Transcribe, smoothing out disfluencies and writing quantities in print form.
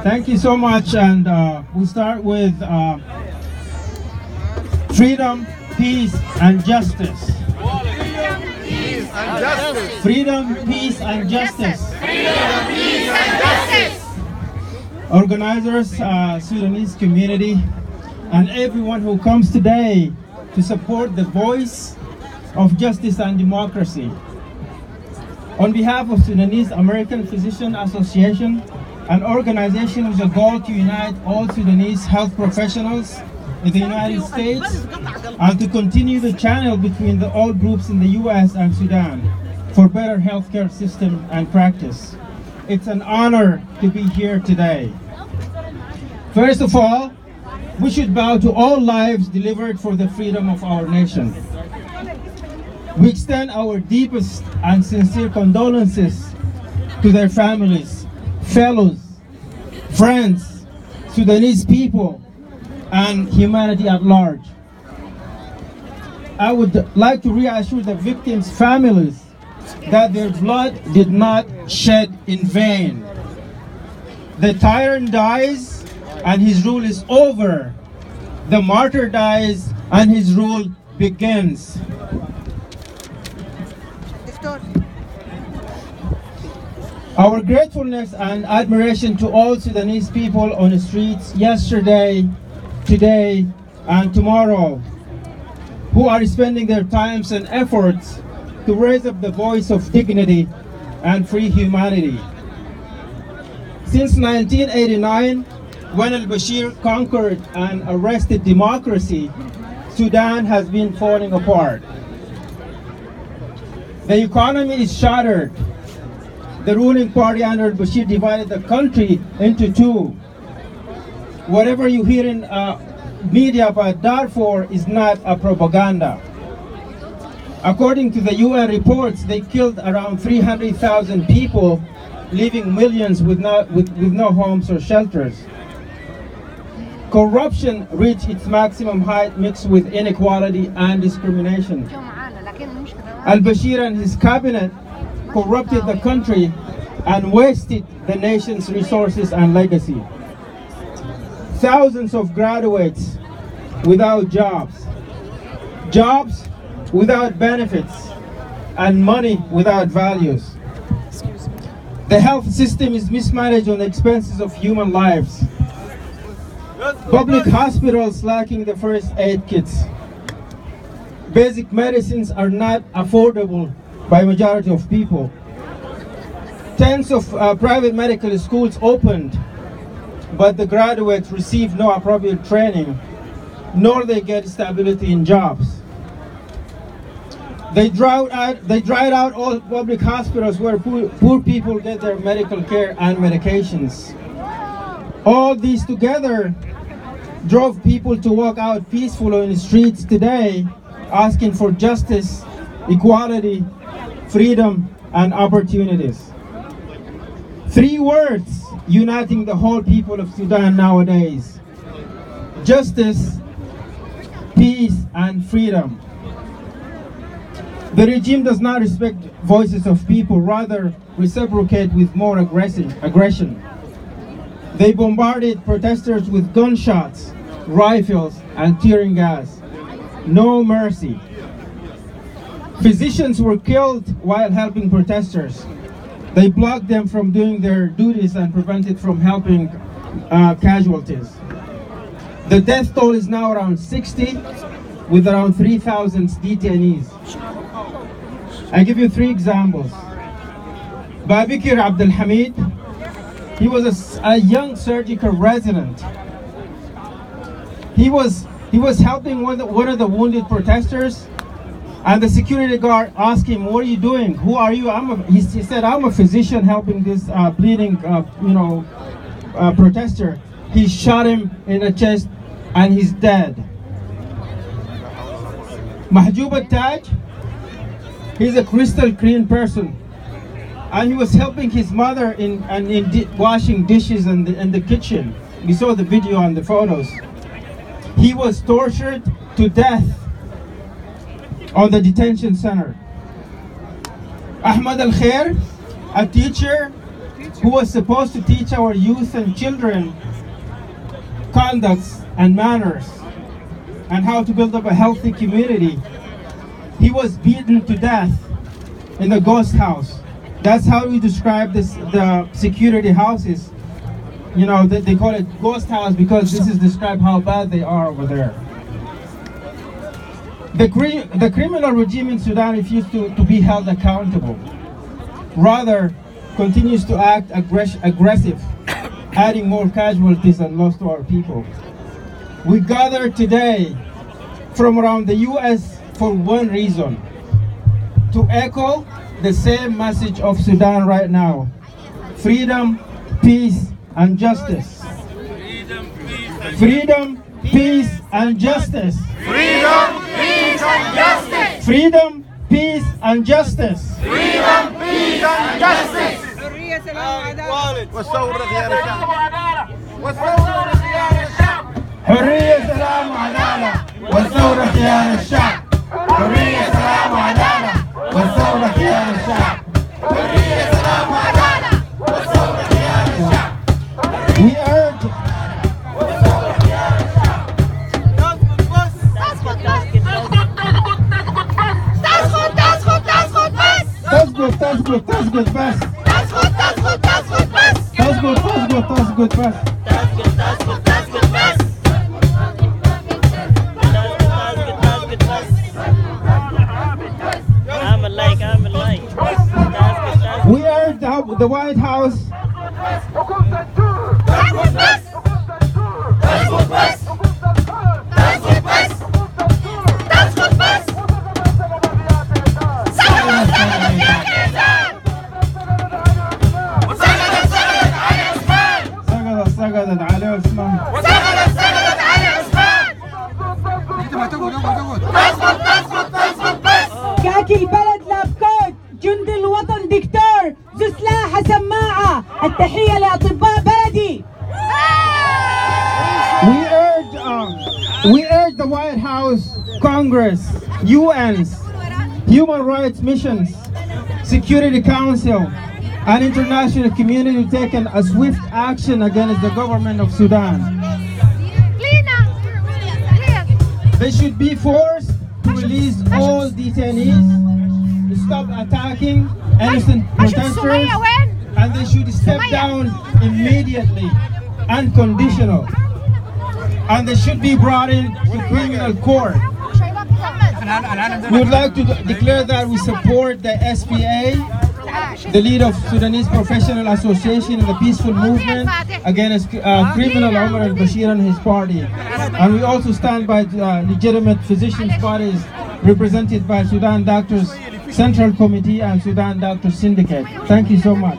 Thank you so much, and we start with freedom, peace, and justice. Freedom, peace, and justice. Freedom, peace, and justice. Organizers, Sudanese community, and everyone who comes today to support the voice of justice and democracy. On behalf of Sudanese American Physician Association, an organization with a goal to unite all Sudanese health professionals in the United States and to continue the channel between all groups in the US and Sudan for better healthcare system and practice. It's an honor to be here today. First of all, we should bow to all lives delivered for the freedom of our nation. We extend our deepest and sincere condolences to their families, fellows, friends, Sudanese people, and humanity at large. I would like to reassure the victims' families that their blood did not shed in vain. The tyrant dies and his rule is over. The martyr dies and his rule begins. Our gratefulness and admiration to all Sudanese people on the streets yesterday, today, and tomorrow, who are spending their times and efforts to raise up the voice of dignity and free humanity. Since 1989, when al-Bashir conquered and arrested democracy, Sudan has been falling apart. The economy is shattered. The ruling party under al-Bashir divided the country into two. Whatever you hear in media about Darfur is not a propaganda. According to the UN reports, they killed around 300,000 people, leaving millions with no homes or shelters. Corruption reached its maximum height mixed with inequality and discrimination. Al-Bashir and his cabinet corrupted the country and wasted the nation's resources and legacy. Thousands of graduates without jobs, jobs without benefits, and money without values. The health system is mismanaged on the expenses of human lives. Public hospitals lacking the first aid kits. Basic medicines are not affordable by majority of people. Tens of private medical schools opened, but the graduates receive no appropriate training, nor they get stability in jobs. They dried out all public hospitals where poor people get their medical care and medications. All these together drove people to walk out peacefully in the streets today, asking for justice, equality, freedom, and opportunities. Three words uniting the whole people of Sudan nowadays: justice, peace, and freedom. The regime does not respect voices of people, rather reciprocate with more aggression. They bombarded protesters with gunshots, rifles, and tear gas. No mercy. Physicians were killed while helping protesters. They blocked them from doing their duties and prevented from helping casualties. The death toll is now around 60, with around 3,000 detainees. I give you three examples. Babikir Abdul Hamid, he was a young surgical resident. He was helping one of the wounded protesters, and the security guard asked him, "What are you doing? Who are you?" He said, "I'm a physician helping this bleeding, protester." He shot him in the chest, and he's dead. Mahjoub al-Taj, he's a crystal clean person, and he was helping his mother in washing dishes in the kitchen. We saw the video and the photos. He was tortured to death on the detention center. Ahmad al-Khair, a teacher who was supposed to teach our youth and children conducts and manners and how to build up a healthy community, he was beaten to death in the ghost house. That's how we describe this, the security houses. You know, they call it ghost house because this is describe how bad they are over there. The criminal regime in Sudan refused to be held accountable. Rather, continues to act aggressive, adding more casualties and loss to our people. We gather today from around the US for one reason: to echo the same message of Sudan right now: freedom, peace, and justice. Freedom, peace, and justice. Freedom, peace, and justice. Freedom, peace, and justice. Freedom, peace, and justice. والثورة خيار الشعب. حرية سلام وعدالة والثورة خيار الشعب. حرية سلام وعدالة والثورة خيار الشعب. حرية سلام وعدالة والثورة خيار الشعب. We urge تسقط بس. تسقط بس. We urge the White House سقطت على عثمان. سقطت على عثمان. كاكي البلد لابكوت، جند الوطن دكتور، ذو سلاحة سماعة، التحية لأطباء بلدي. We urge the White House, Congress, UNs, human rights missions, Security Council, and international community to take a swift action against the government of Sudan. They should be forced to release all detainees, to stop attacking innocent protesters, and they should step down immediately, unconditional. And they should be brought in to criminal court. We would like to declare that we support the SPA, the lead of Sudanese Professional Association, in the peaceful movement against criminal Omar al-Bashir and his party. And we also stand by legitimate physicians' bodies represented by Sudan Doctors Central Committee and Sudan Doctors Syndicate. Thank you so much.